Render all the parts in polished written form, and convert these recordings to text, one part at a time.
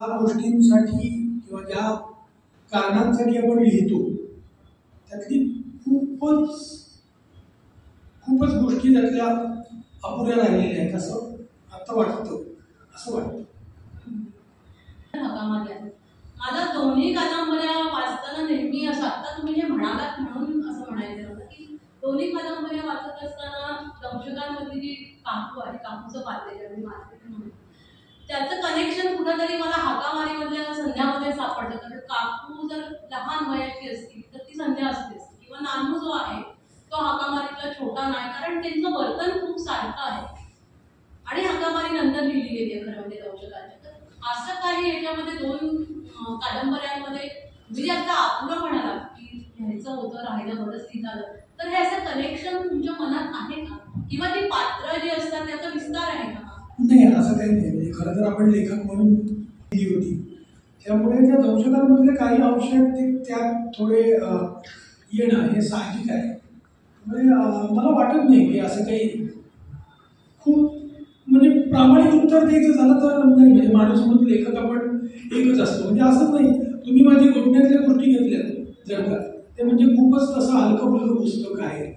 ज्या गोष्टींसाठी किंवा ज्या कारणांसाठी आपण लिहितो त्यातली खूपच गोष्टी त्यातल्या अपुऱ्या राहिलेल्या आहेत असं आता वाटतं, असं वाटतं. मला दोन्ही कादंबऱ्या वाचताना नेहमी असं, आता तुम्ही जे म्हणालात म्हणून असं म्हणायचं होतं की दोन्ही कादंबऱ्या वाचत असताना दंशकांमधली जी काकू आहे, काकूचं पात्र ज्यावेळी वाचते म्हणून त्याचं कनेक्शन कुठंतरी मला हाकामारीमधल्या संध्यामध्ये सापडतं. कारण काकू जर लहान वयाची असती तर ती संध्या असतेच, किंवा नानू जो आहे तो हाकामारीतला छोटा नाही, कारण त्यांचं वर्तन खूप सारखं आहे आणि हाकामारी नंतर लिहिली गेली आहे खरं म्हणजे दंशकांच्या. तर असं काही याच्यामध्ये दोन कादंबऱ्यांमध्ये म्हणजे आता अपुरा म्हणाला की ह्याचं होतं राहिलं बरंच लिहिता आलं, तर हे असं कनेक्शन तुमच्या मनात आहे का, किंवा ती पात्र जी असतात त्याचा विस्तार आहे का? नाही, असं काही नाही. म्हणजे खरं तर आपण लेखक म्हणून लिहिली होती, त्यामुळे त्या दंशकांमधले काही अंश आहेत ते त्यात थोडे येणं हे साहजिक आहे. त्यामुळे मला वाटत नाही की असं काही खूप म्हणजे प्रामाणिक उत्तर द्यायचं झालं तर नाही. म्हणजे माणूस म्हणून लेखक आपण एकच असतो, म्हणजे असंच नाही. तुम्ही माझी घटनेतल्या गोष्टी घेतल्या जर का, ते म्हणजे खूपच तसं हलकं फुलकं पुस्तक आहे,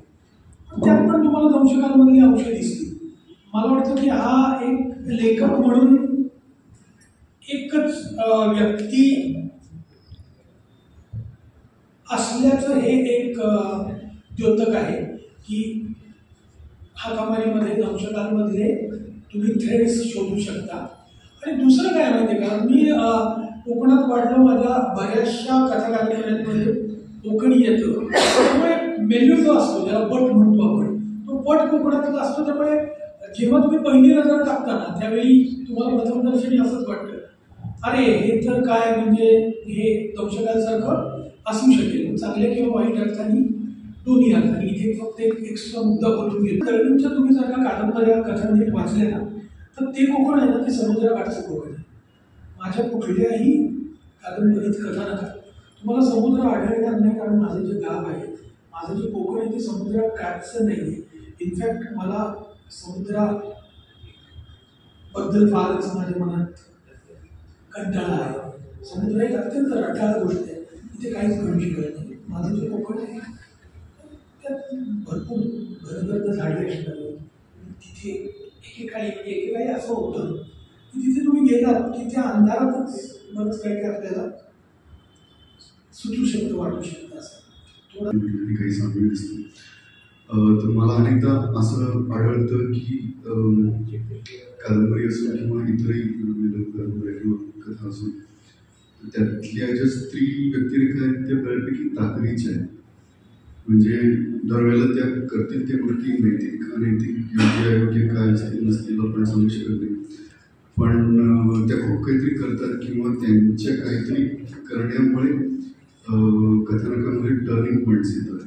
त्यात पण तुम्हाला दंशकांमधली अंश दिसतील. मला वाटतं की हा एक लेखक म्हणून एकच व्यक्ती असल्याचं हे एक द्योतक आहे की हाकामारीमध्ये दंशकांमधले तुम्ही थ्रेड्स शोधू शकता. आणि दुसरं काय माहिती का, मी कोकणात वाढलो, माझ्या बऱ्याचशा कथाकादंबऱ्यांमध्ये कोकणी येतं, त्यामुळे मेल्यू जो असतो ज्याला पट म्हणतो आपण, तो पट कोकणातला असतो. त्यामुळे जेव्हा तुम्ही पहिली नजर टाकताना त्यावेळी तुम्हाला प्रथमदर्शनी असंच वाटतं, अरे हे तर काय म्हणजे हे दंशकांसारखं असू शकेल, चांगल्या किंवा वाईट अर्थाने दोन्ही अर्थाने. इथे फक्त एक एक्स्ट्रा मुद्दा बोलून गेला. तळणींच्या तुम्ही जर का कादंबऱ्या कथांनीट वाचल्या ना, तर ते कोकण आहे ना, ते समुद्राकाठचं कोकण आहे. माझ्या कुठल्याही कादंबरीत कथानकात तुम्हाला समुद्र आढळणार नाही, कारण माझं जे गाव आहे, माझं जे कोकण आहे ते समुद्राकाठचं नाही आहे. इनफॅक्ट मला समुद्राबद्दल फारच माझ्या मनात कंटाळा आहे. समुद्र एक अत्यंत रटाळ गोष्ट आहे, तिथे काहीच घडू शकत नाही. माझं जे कोकण आहे त्यात भरपूर घरगर्द झाडे असतात. तिथे एकेकाळी असं होतं की तिथे तुम्ही गेलात की त्या अंधारातच बरंच काही काही आपल्याला सुचू शकतं, वाटू शकतं. असं काही सांगू दिसतं. तर मला अनेकदा असं आढळतं की कादंबरी असो किंवा इतरही कादंबऱ्या किंवा कथा असो, त्यातल्या ज्या स्त्री व्यक्तिरेखा आहेत त्या बऱ्यापैकी ताकदीच्या आहेत. म्हणजे दरवेळेला त्या करतील त्या गोष्टी नैतिक अनैतिक योग्य अयोग्य काय असतील नसतील आपण सांगू शकत नाही, पण त्या खूप काहीतरी करतात किंवा त्यांच्या काहीतरी करण्यामुळे कथानकामध्ये टर्निंग पॉईंट्स येतात.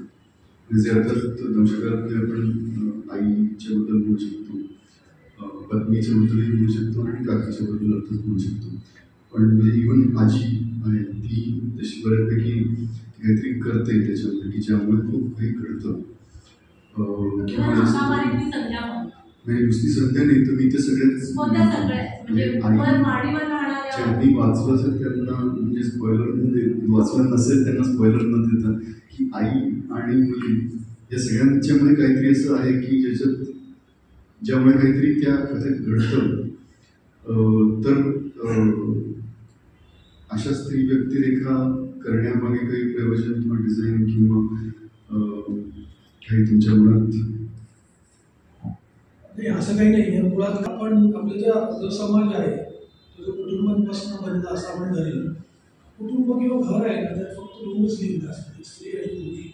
म्हणजे अर्थात दंशकातले आपण आईच्या बद्दल म्हणू शकतो, पत्नीच्या बद्दलही म्हणू शकतो आणि काकीच्या बद्दल अर्थात म्हणू शकतो. पण म्हणजे इव्हन आजी आहे ती तशी बऱ्यापैकी काहीतरी करते त्याच्यामध्ये की ज्यामुळे खूप काही घडतं. नाही दुसरी संध्या नाही, तर मी ते सगळ्याच ज्यांनी वाचलं असेल त्यांना म्हणजे स्पॉइलर न वाचलं नसेल त्यांना स्पॉइलर न देता की आई आणि मुली या सगळ्यांच्यामध्ये काहीतरी असं आहे की ज्याच्यात ज्यामुळे काहीतरी त्या कथेत घडतं. तर अशा स्त्री व्यक्तिरेखा करण्यामागे काही प्रयोजन किंवा डिझाईन किंवा काही तुमच्या मनात? नाही, असं काही नाही. मुळात आपण आपला जो समाज आहे जो कुटुंबांपासून बनला असं आपण धरलं. कुटुंब किंवा घर आहे ना, त्यात फक्त दोनच लिंग असतात, स्त्री आणि पुरुष.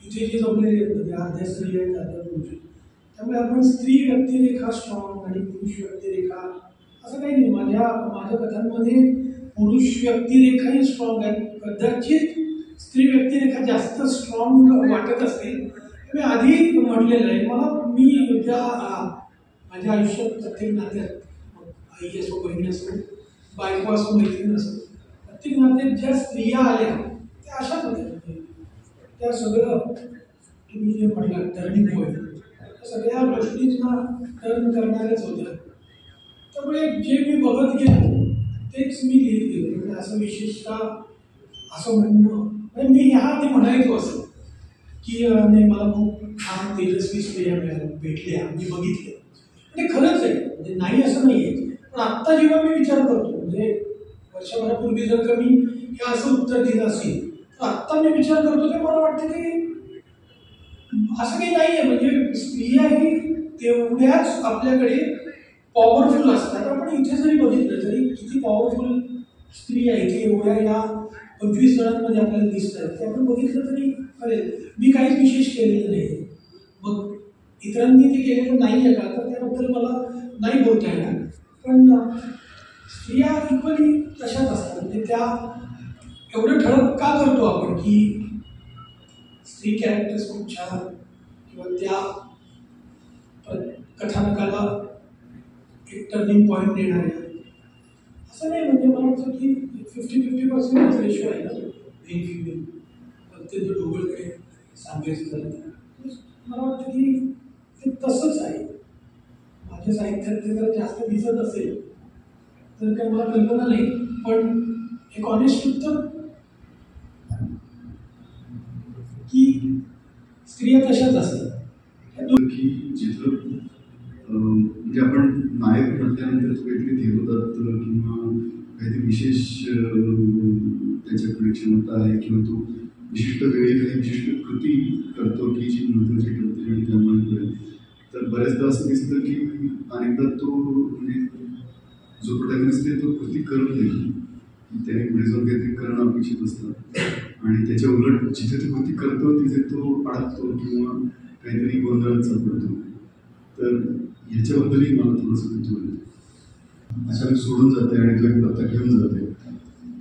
इथे जे जमलेले आहेत ते अर्ध्या स्त्री आहेत अर्ध्या पुरुष. त्यामुळे आपण स्त्री व्यक्तिरेखा स्ट्रॉंग आणि पुरुष व्यक्तिरेखा असं काही नाही. माझ्या कथांमध्ये पुरुष व्यक्तिरेखाही स्ट्रॉंग आहेत. कदाचित स्त्री व्यक्तिरेखा जास्त स्ट्रॉंग वाटत असतील. मी आधी म्हटलेलं आहे, मी त्या माझ्या आयुष्यात प्रत्येक नात्यात आई असो, बहीण असो, बायको असो, मैत्रीण असो, प्रत्येक नात्यात ज्या स्त्रिया आल्या त्या अशाच होत्या. त्या सगळं तुम्ही जे म्हटलं टर्निंग पॉईंट, सगळ्या गोष्टींना टर्न करणाऱ्याच होत्या. त्यामुळे जे मी बघत गेलो तेच मी लिहित गेलो. म्हणजे असं विशेषतः असं म्हणणं म्हणजे मी ह्या आधी म्हणायचो असं की नाही मला खूप छान तेजस्वी स्त्रिया भेटल्या मी बघितल्या. म्हणजे खरंच आहे, म्हणजे नाही असं नाही आहे. पण आत्ता जेव्हा मी विचार करतो म्हणजे वर्षभरापूर्वी जर का मी हे असं उत्तर दिलं असेल तर आत्ता मी विचार करतो ते मला वाटतं की असं काही नाही आहे. म्हणजे स्त्रियाही तेवढ्याच आपल्याकडे पॉवरफुल असतात. आपण इथे जरी बघितलं तरी किती पॉवरफुल स्त्री आहे की एवढ्या या 25 जणांमध्ये आपल्याला दिसत आहेत ते आपण बघितलं तरी कळेल. मी काहीच विशेष केलेलं नाही. मग इतरांनी ते केलेलं नाही आहे का तर त्याबद्दल मला नाही बोलता येणार. पण स्त्रिया इक्वली तशाच असतात. म्हणजे त्या एवढं ठळक का करतो आपण की स्त्री कॅरेक्टर्स खूप छान किंवा त्या कथानकाला एक टर्निंग पॉईंट देणाऱ्या असं नाही. म्हणजे मला वाटतं की 50-50% रेशो आहे ना मेन फिमेल अत्यंत ढोबळकडे सांगायचं झालं तर मला वाटतं की ते तसंच आहे. माझ्या साहित्यात ते जर जास्त दिसत असेल तर काही मला कल्पना नाही. पण एक ऑनेस्ट उत्तर की स्त्रिया तशाच असतात की जिथं म्हणजे आपण नायक म्हटल्यानंतर तो काहीतरी देवदत्त किंवा काहीतरी विशेष त्याच्याकडे क्षमता आहे किंवा तो विशिष्ट वेळी काही विशिष्ट कृती करतो की जी महत्त्वाची ठरते आणि त्यामुळे तर बऱ्याचदा असं दिसतं की अनेकदा तो म्हणजे जो प्रोटॅगनिस्ट आहे तो कृती करत नाही. त्याने पुढे जाऊन काहीतरी करणं अपेक्षित असतं आणि त्याच्या उलट जिथे तो कृती करतो तिथे तो अडकतो किंवा काहीतरी गोंधळात सापडतो. तर ह्याच्याबद्दलही मला थोडंसं कुतूहल आहे. अचानक सोडून जाते आणि तो एक पत्ता घेऊन जाते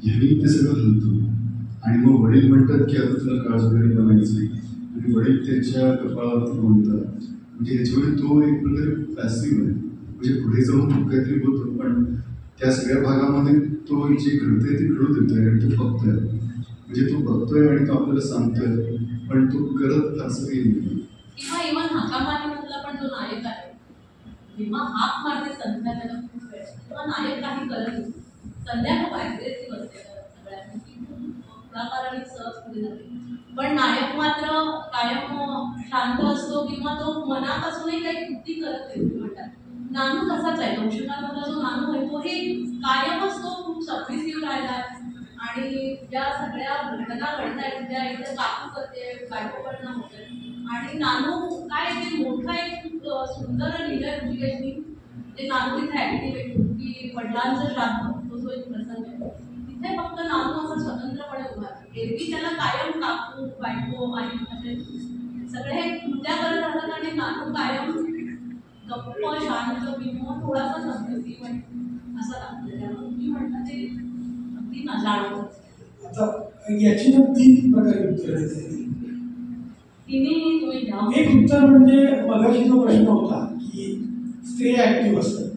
ह्यानी ते सगळं हलतो आणि मग वडील म्हणतात की आता तुला काळजोगरी बनायचं आणि वडील त्याच्या कपाळावरती म्हणतात. म्हणजे ह्याच्यामुळे तो एक प्रकारे पॅसिव्ह आहे. म्हणजे पुढे जाऊन काहीतरी बोलतो पण त्या सगळ्या भागामध्ये तो जे घडतंय ते घडू देतोय आणि तो बघतोय. म्हणजे तो बघतोय आणि तो आपल्याला सांगतोय पण तो करत फारसं काही नाही. किंवा इव्हन हाकामारीमधला पण जो नायक आहे जेव्हा हाक मारते संध्या त्याला खूप वेळ तेव्हा नायक काही करत नाही. संध्या खूप ॲग्रेसिव्ह असते सगळ्यांनी पुढाकाराने सहज पुढे जाते. पण नायक मात्र कायम शांत असतो किंवा तो मनात असूनही काही कृती करत नाही. म्हणतात नानू तसाच आहे. दंशकामधला जो नानू आहे तो हे कायमच तो खूप सबमिसिव्ह राहिला आणि ज्या सगळ्या घटना घडत आहेत ज्या इथे काकू करते बायकोकडनं होते आणि नानू काय ते मोठं एक खूप सुंदर लिहिलंय ऋषिकेशनी. ते नानू तिथे ऍक्टिव्ह आहे की वडिलांचं श्राद्ध तो जो एक प्रसंग आहे तिथे फक्त नानू असा स्वतंत्रपणे उभा आहे. एरवी त्याला कायम काकू बायको आई असे सगळे कृत्या करत राहतात आणि नानू कायम गप्प शांत किंवा थोडासा सबमिसिव्ह असं लागतं. त्यामुळे तुम्ही म्हणता ते अगदी जाणवतं. आता याची ना 3 प्रकारे उत्तर देते. एक उत्तर म्हणजे मगाशी जो प्रश्न होता की स्त्रिया ऍक्टिव्ह असतात.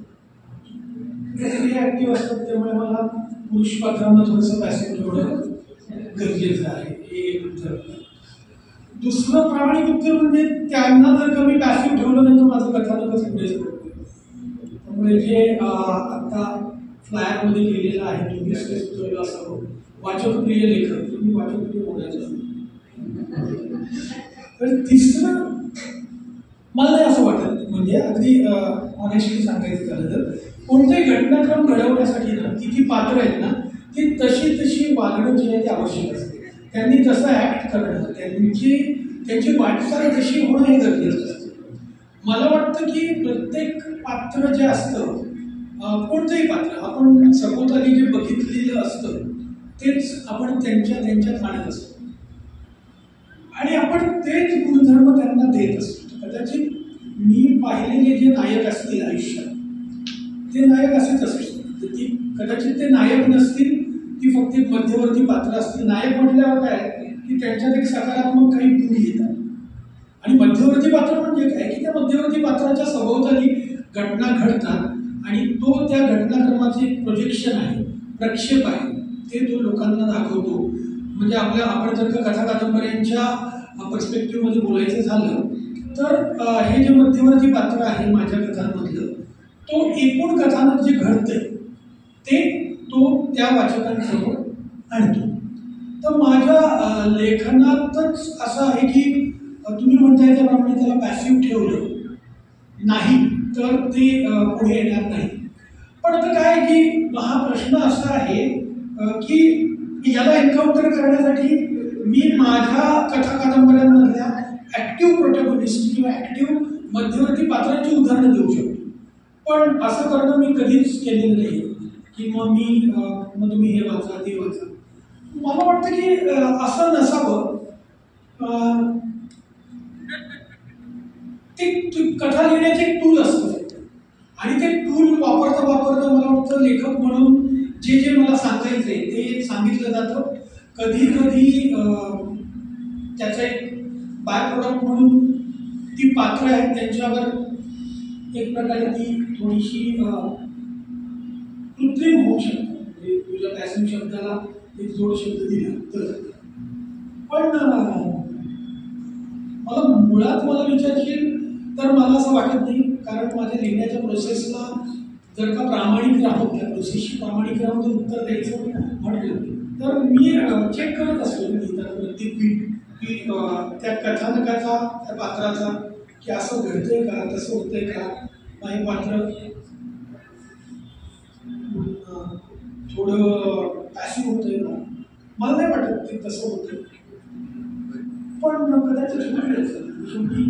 स्त्रिया ऍक्टिव्ह असतात त्यामुळे मला पुरुष पात्रांना थोडंसं पॅसिव्ह ठेवणं गरजेचं आहे. हे एक उत्तर. दुसरं प्रामाणिक उत्तर म्हणजे त्यांना जर कमी पॅसिव्ह ठेवलं नाही तर माझं कथानकच पुढेच पडतं. त्यामुळे जे आता फ्लायरमध्ये लिहिलेलं आहे तुम्ही सुचवलं असावं वाचकप्रिय लेखक तुम्ही वाचकप्रिय होण्याचं. तर तिसरं मला नाही असं वाटत. म्हणजे अगदी ऑनेस्टली सांगायचं झालं तर कोणतेही घटनाक्रम घडवण्यासाठी ना ती पात्र आहेत ना ती तशी वागणं जे आहे ते आवश्यक असते. त्यांनी तसं ॲक्ट करणं त्यांची वाटचाल तशी होणं हे गरजेचं असतं. मला वाटतं की प्रत्येक पात्र जे असतं कोणतंही पात्र आपण सभोवताली जे बघितलेलं असतं तेच आपण त्यांच्यात आणत असतो आणि आपण तेच गुणधर्म त्यांना देत असतो. कदाचित मी पाहिलेले जे नायक असतील आयुष्यात ते नायक असेच असतील. ती कदाचित ते नायक नसतील ती फक्त एक मध्यवर्ती पात्र असतील. नायक म्हटल्यावर काय की त्यांच्यात एक सकारात्मक काही गुण येतात आणि मध्यवर्ती पात्र म्हणजे काय की त्या मध्यवर्ती पात्राच्या सभोवताली घटना घडतात आणि तो त्या घटनाक्रमाचे प्रोजेक्शन आहे प्रक्षेप आहे ते तो लोकांना दाखवतो. म्हणजे आपण जर का कथा कादंबऱ्यांच्या पर्स्पेक्टिव्हमध्ये बोलायचं झालं तर हे जे मध्यवर्ती पात्र आहे माझ्या कथांमधलं तो एकूण कथानक जे घडतंय ते तो त्या वाचकांसमोर आणतो. तर माझ्या लेखनातच असं आहे की तुम्ही म्हणताय त्याप्रमाणे त्याला पॅसिव्ह ठेवलं नाही तर ते पुढे येणार नाही. पण आता काय आहे की हा प्रश्न असा आहे की याला एन्काउंटर करण्यासाठी मी माझ्या कथा कादंबऱ्यांमधल्या ॲक्टिव्ह प्रोटॅगोनिस्ट किंवा ॲक्टिव्ह मध्यवर्ती पात्रांची उदाहरणं देऊ शकतो. पण असं करणं मी कधीच केलेलं नाही की मग तुम्ही हे वाचा ते वाचा. मला वाटतं की असं नसावं. ते कथा लिहिण्याचे एक टूल असतं आणि ते टूल वापरता वापरता मला वाटतं लेखक म्हणून जे मला सांगायचंय ते सांगितलं जातं. कधी कधी त्याचा एक बाय प्रोडक्ट म्हणून ती पात्र आहेत त्यांच्यावर एक प्रकारे ती थोडीशी कृत्रिम होऊ शकते. म्हणजे तुझ्या पॅसिव्ह शब्दाला एक जोड शब्द दिला तर. पण मला विचारशील तर मला असं वाटत नाही. कारण माझ्या लिहिण्याच्या प्रोसेसला जर का प्रामाणिक राहून त्या प्रोसेसशी प्रामाणिक राहून जर उत्तर द्यायचं म्हटलं तर मी चेक करत असतो लिहिताना प्रत्येक पीठ की त्या कथानकाचा त्या पात्राचा की असं घडतंय का तसं होतंय का हे पात्र थोडं पॅसिव्ह होतंय का. मला नाही वाटत ते तसं होतंय. पण कदाचित शेवटी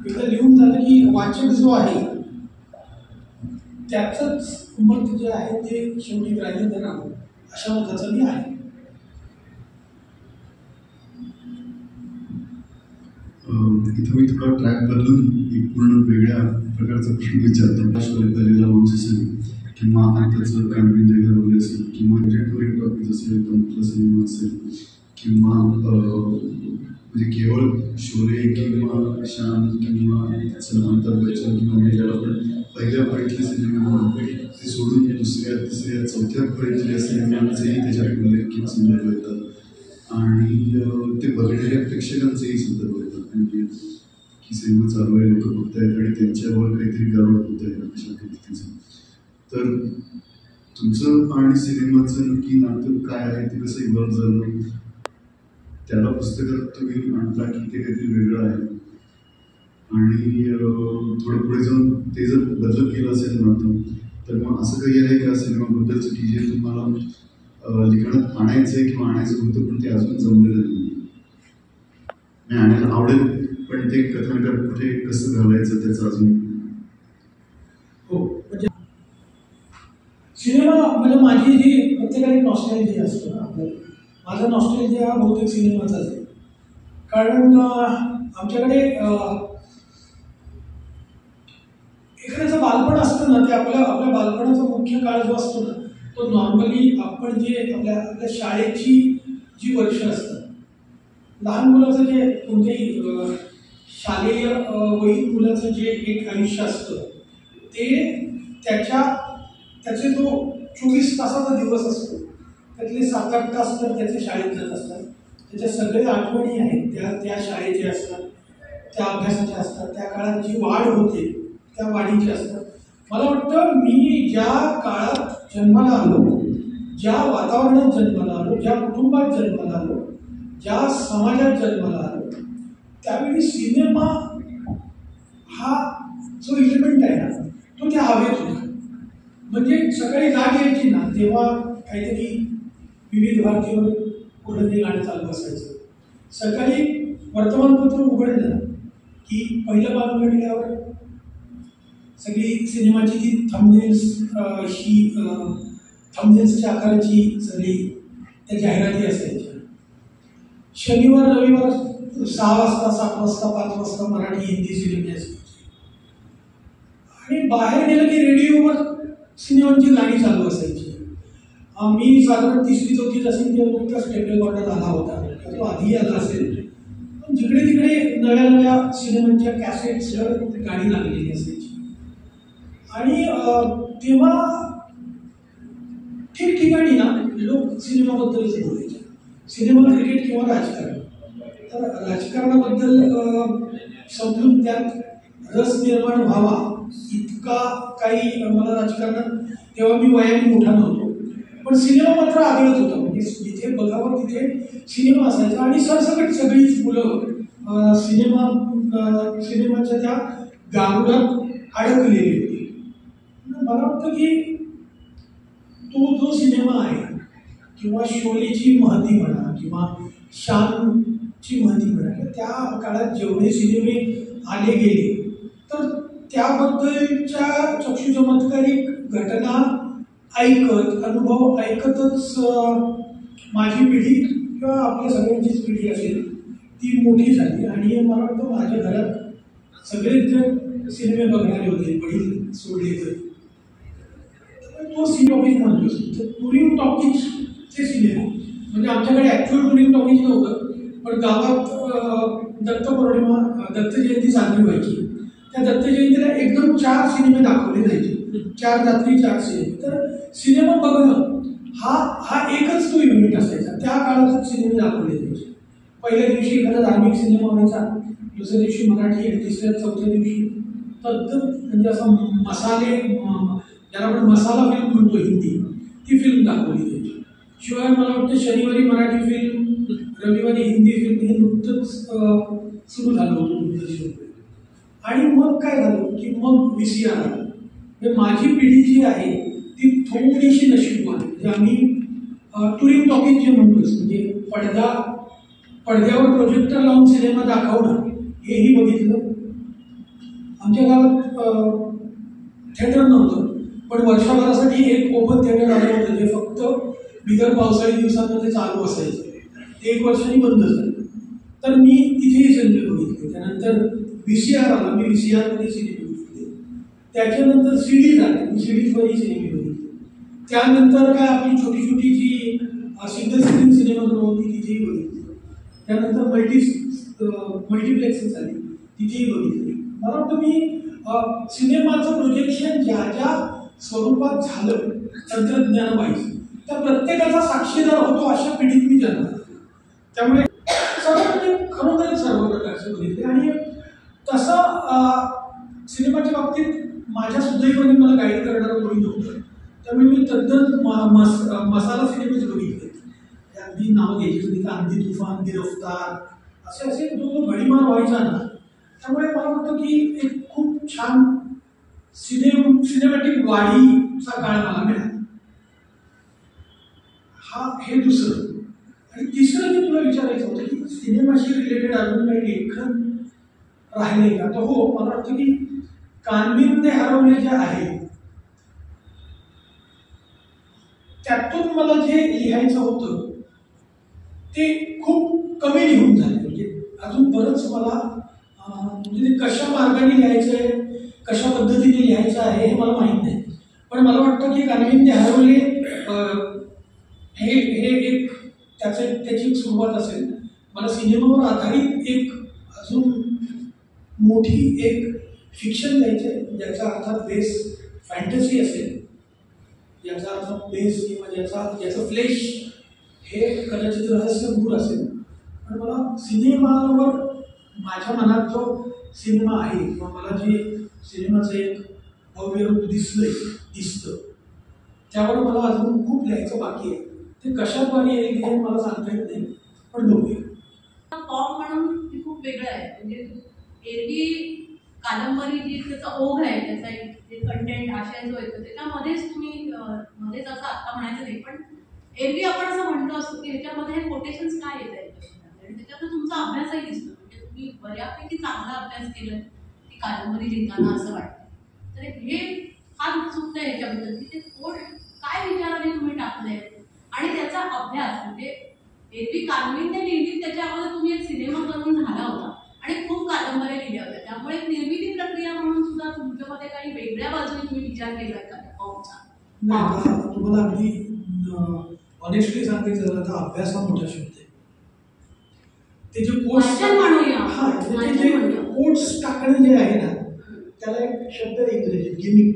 एकदा लिहून झालं की वाचक जो आहे त्याचंच मत जे आहे ते शेवटी ग्राह्य धरावं अशा मताचं मी आहे. इथं मी थोडा ट्रॅक बदलून एक पूर्ण वेगळ्या प्रकारचा प्रश्न विचारतो. शोधलेला माणूस असेल किंवा आताचं कानविंद्र घालवले असेल किंवा टोरिंग टॉकीज असेल तंत्र सिनेमा असेल किंवा म्हणजे केवळ शोले किंवा शान किंवा सलमान बच्चन किंवा मी ज्याला आपण पहिल्या फळीतले सिनेमे ते सोडून दुसऱ्या तिसऱ्या चौथ्या फळीतल्या सिनेमांचेही त्याच्यात उल्लेख किंवा संदर्भ येतात आणि ते बघणाऱ्या प्रेक्षकांचेही संदर्भ येतात. म्हणजे की सिनेमा चालू आहे लोक बघतायत आणि त्यांच्यावर काहीतरी गरवड होत आहे अशा पद्धतीचं. तर तुमचं आणि सिनेमाचं नक्की नातं काय आहे ते कसं इव्हॉल्व्ह झालं त्याला पुस्तकात तुम्ही आणता की ते काहीतरी वेगळं आहे आणि थोडं पुढे जाऊन ते जर बदल केलं असेल नातं तर मग असं काही आहे का सिनेमाबद्दलचं की जे तुम्हाला लिखाणात आणायचं आहे किंवा आणायचं होतं पण ते अजून जमलेलं नाही. आणायला आवडेल पण ते कथानकात कुठे कसं घालायचं त्याचं अजून. हो म्हणजे सिनेमा म्हणजे माझी जी प्रत्येकाला नॉस्टॅल्जिया असतो ना आपल्याला. माझा नॉस्टॅल्जिया हा बहुतेक सिनेमाचाच आहे. कारण आमच्याकडे एखाद्याचं बालपण असतं ना ते आपल्या बालपणाचा मुख्य काळ जो असतो ना तो नॉर्मली आपण जे आपल्या शाळेची जी वर्ष असतात लहान मुलाचं जे कोणत्याही शालेय वयीन मुलाचं जे एक आयुष्य असतं ते त्याचे जो 24 तासाचा दिवस असतो त्यातले 7-8 तास तर त्याचे शाळेत जात असतात. त्याच्या सगळे आठवणी आहेत त्या शाळेच्या असतात त्या अभ्यासाच्या असतात त्या काळात जी वाढ होते त्या वाढीची असतात. मला वाटतं मी ज्या काळात जन्माला आलो ज्या वातावरणात जन्माला आलो ज्या कुटुंबात जन्माला आलो ज्या समाजात जन्माला आलो त्यावेळी सिनेमा हा जो इलिमेंट आहे ना तो त्या हवेत होता. म्हणजे सकाळी जाग यायची ना तेव्हा काहीतरी विविध भारतीवर पुढे ते गाणं चालू असायचं. सकाळी वर्तमानपत्र उघडलं की पहिलं पान उघडल्यावर सगळी सिनेमाची जी थंबनेल्सच्या आकाराची सगळी त्या जाहिराती असायच्या. शनिवार रविवार 6 वाजता 7 वाजता 5 वाजता मराठी हिंदी सिनेमे असायचे आणि बाहेर गेलं की रेडिओवर सिनेमांची गाणी चालू असायची. मी साधारण 3री-4थीत असेल तेव्हा नुकताच टेप रेकॉर्डर आला होता तो आधी आला असेल. पण जिकडे तिकडे नव्या सिनेमांच्या कॅसेट्सवर गाणी लागलेली असायची आणि तेव्हा ठिकठिकाणी ना लोक सिनेमाबद्दलच बोलायचे. सिनेमा क्रिकेट किंवा राजकारण. तर राजकारणाबद्दल समजून त्यात रस निर्माण व्हावा इतका काही मला राजकारणात तेव्हा मी वयाने मोठा नव्हतो पण सिनेमा मात्र आगळच होता. म्हणजे जिथे बघावं तिथे सिनेमा असायचा आणि सरसकट सगळीच मुलं सिनेमाच्या त्या गारुडात अडकलेली होती. मला वाटतं की तो जो सिनेमा आहे किंवा शोलेची महती म्हणा किंवा शानची महती म्हणा, त्या काळात जेवढे सिनेमे आले गेले तर त्याबद्दलच्या चक्षुचमत्कारिक घटना ऐकत, अनुभव ऐकतच माझी पिढी किंवा आपल्या सगळ्यांचीच पिढी असेल ती मोठी झाली. आणि मला वाटतं माझ्या घरात सगळेच जण सिनेमे बघणारे होते, वडील सोडले तर. तो टॉकीज म्हणतो, टुरिंग टॉकीजचे सिनेमे. म्हणजे आमच्याकडे ॲक्च्युअल टुरिंग टॉकीज नव्हतं, पण गावात दत्त जयंती साजरी व्हायची. त्या दत्त जयंतीला एकदम 4 सिनेमे दाखवले जायचे, 4 रात्री 4 सिनेमे. तर सिनेमा बघणं हा एकच तो इव्हेंट असायचा. त्या काळातच सिनेमे दाखवले जायचे. पहिल्या दिवशी एखादा धार्मिक सिनेमा व्हायचा, दुसऱ्या दिवशी मराठी, तिसऱ्या चौथ्या दिवशी म्हणजे असा मसाले, ज्याला आपण मसाला फिल्म म्हणतो हिंदी, ती फिल्म दाखवली जायची. शिवाय मला वाटतं शनिवारी मराठी फिल्म, रविवारी हिंदी फिल्म हे नुकतंच सुरू झालं होतं दूरदर्शन. आणि मग काय झालं की मग VCR आलं. म्हणजे माझी पिढी जी आहे ती थोडीशी नशीबवान. म्हणजे आम्ही टुरिंग टॉकीज जे म्हणतोच, म्हणजे पडद्यावर प्रोजेक्टर लावून सिनेमा दाखवणं हेही बघितलं. आमच्या गावात थिएटर नव्हतं, पण वर्षभरासाठी एक ओपन थिएटर आलं होतं जे फक्त बिगर पावसाळी दिवसांमध्ये चालू असायचं. ते 1 वर्षांनी बंद झालं. तर मी तिथेही सिनेमे बघितले. त्यानंतर VCR आला, मी VCRमध्ये सिनेमे बघितले. त्याच्यानंतर CD झाले, मी CDवरही सिनेमे बघितले. त्यानंतर काय आपली छोटी छोटी जी सिंगल स्क्रीन सिनेमागृह होती तिथेही बघितली. त्यानंतर मल्टिप्लेक्सेस आली, तिथेही बघितली. मला वाटतं मी सिनेमाचं प्रोजेक्शन ज्या ज्या स्वरूपात झालं तंत्रज्ञानाबाईच, त्या प्रत्येकाचा साक्षीदार होतो अशा पिढीत मी जन्मला. त्यामुळे सगळं म्हणजे खरोखरच सर्व प्रकारचे बघितले. आणि तसं सिनेमाच्या बाबतीत माझ्या सुदैवाने मला गाईड करणारं कोणी नव्हतं. त्यामुळे मी तद्दन मसाला सिनेमेच बघितले. अगदी नावं घ्यायची होती, आंधी तुफान, गिरफ्तार, असे जो घडीमार व्हायचा ना. त्यामुळे मला वाटतं की एक खूप छान सिनेमॅटिक वाढीचा काळ मला मिळाला. हे दुसरं. आणि तिसरं मी तुला विचारायचं होतं की सिनेमाशी रिलेटेड अजून काही लेखन राहिले का? तर हो, मला वाटतं की कानविंदे हरवले जे आहे त्यातून मला जे लिहायचं होतं ते खूप कमी लिहून झाले. म्हणजे अजून बरंच मला म्हणजे ते कशा मार्गाने लिहायचं आहे, कशा पद्धतीने लिहायचं आहे हे मला माहीत नाही. पण मला वाटतं की कानविंदे हरवले हे एक त्याची एक सुरुवात असेल. मला सिनेमावर आधारित एक अजून मोठी एक फिक्शन द्यायचं आहे, ज्याचा अर्थात बेस फॅन्टसी असेल, याचा अर्थ बेस किंवा ज्याचं फ्लेश हे कदाचित रहस्यगूढ असेल. पण मला सिनेमावर माझ्या मनात जो सिनेमा आहे किंवा मला जे सिनेमाचं एक भव्य रूप दिसतं त्यावर मला अजून खूप लिहायचं बाकी आहे. ते कशाद्वारे येईल हे मला सांगता येत नाही, पण बघूया. फॉर्म म्हणून ती खूप वेगळं आहे. म्हणजे एरवी कादंबरी जी त्याचा ओघ आहे, त्याचा एक कंटेंट आशय जो येतो त्याच्यामध्येच तुम्ही मध्येच असं आत्ता म्हणायचं नाही, पण एरवी आपण असं म्हणतो असतो की ह्याच्यामध्ये हे कोटेशन्स काय येत आहेत आणि त्याच्यातून तुमचा अभ्यासही दिसतो. म्हणजे तुम्ही बऱ्यापैकी चांगला अभ्यास केला ती कादंबरी लिहिताना असं वाटतं. तर हे फार उत्सुकता आहे ह्याच्याबद्दल की ते कोट काय विचाराने तुम्ही टाकले आणि त्याचा अभ्यास. म्हणजे एरवी कादंबरी लिहिली त्याच्या अगोदर तुम्ही एक सिनेमा करून झाला होता आणि खूप कादंबऱ्या लिहिल्या होत्या, त्यामुळे निर्मिती प्रक्रिया म्हणून सुद्धा तुमच्यामध्ये काही वेगळ्या बाजूने तुम्ही विचार केला का त्या फॉर्मचा? तुम्हाला अगदी ऑनेस्टली सांगायचं झालं तर अभ्यास हा मोठा शब्द आहे. ते जे कोट्स टाकणं जे आहे ना त्याला एक शब्द इंग्रजीत गिमिक.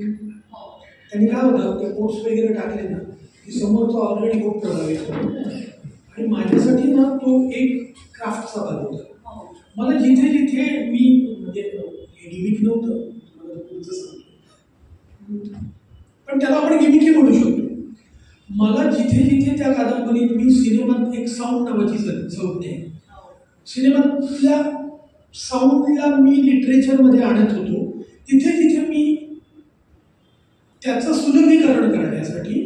त्यांनी काय होतं ते कोट्स वगैरे टाकले ना की समोर तो ऑलरेडी खूप प्रभावित होतो. आणि माझ्यासाठी ना तो एक क्राफ्टचा भाग होता. मला जिथे जिथे मी म्हणजे गिमिक नव्हतं, मला पुढचं सांगतो, पण त्याला आपण गिमिकही म्हणू शकतो. मला जिथे जिथे त्या कादंबरीत मी सिनेमात एक साऊंड नावाची संज्ञा आहे, सिनेमातल्या साऊंडला मी लिटरेचरमध्ये आणत होतो, तिथे तिथे मी त्याचं सुलभीकरण करण्यासाठी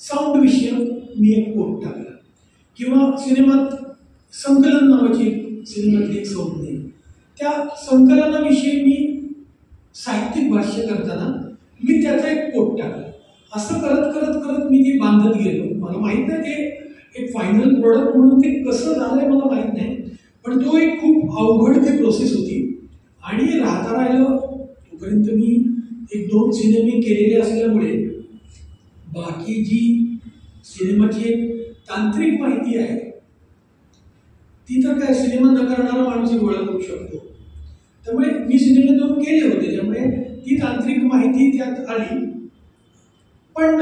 साऊंड विषयक मी एक कोट टाकला. किंवा सिनेमात संकलन नावाची सिनेमातली एक संज्ञा आहे, त्या संकलनाविषयी मी साहित्यिक भाष्य करताना मी त्याचा एक कोट टाकला. असं करत करत करत मी ती बांधत गेलो. मला माहीत नाही ते एक फायनल प्रोडक्ट म्हणून ते कसं झालंय मला माहीत नाही, पण तो एक खूप अवघड ती प्रोसेस होती. आणि राहता राहिलं तोपर्यंत मी 1-2 सिनेमे केलेले असल्यामुळे बाकी जी सिनेमाची एक तांत्रिक माहिती आहे ती तर काय सिनेमा न करणारा माणूस गोळा करू शकतो. त्यामुळे मी सिनेमे 2 केले होते, त्यामुळे ती तांत्रिक माहिती त्यात आली. पण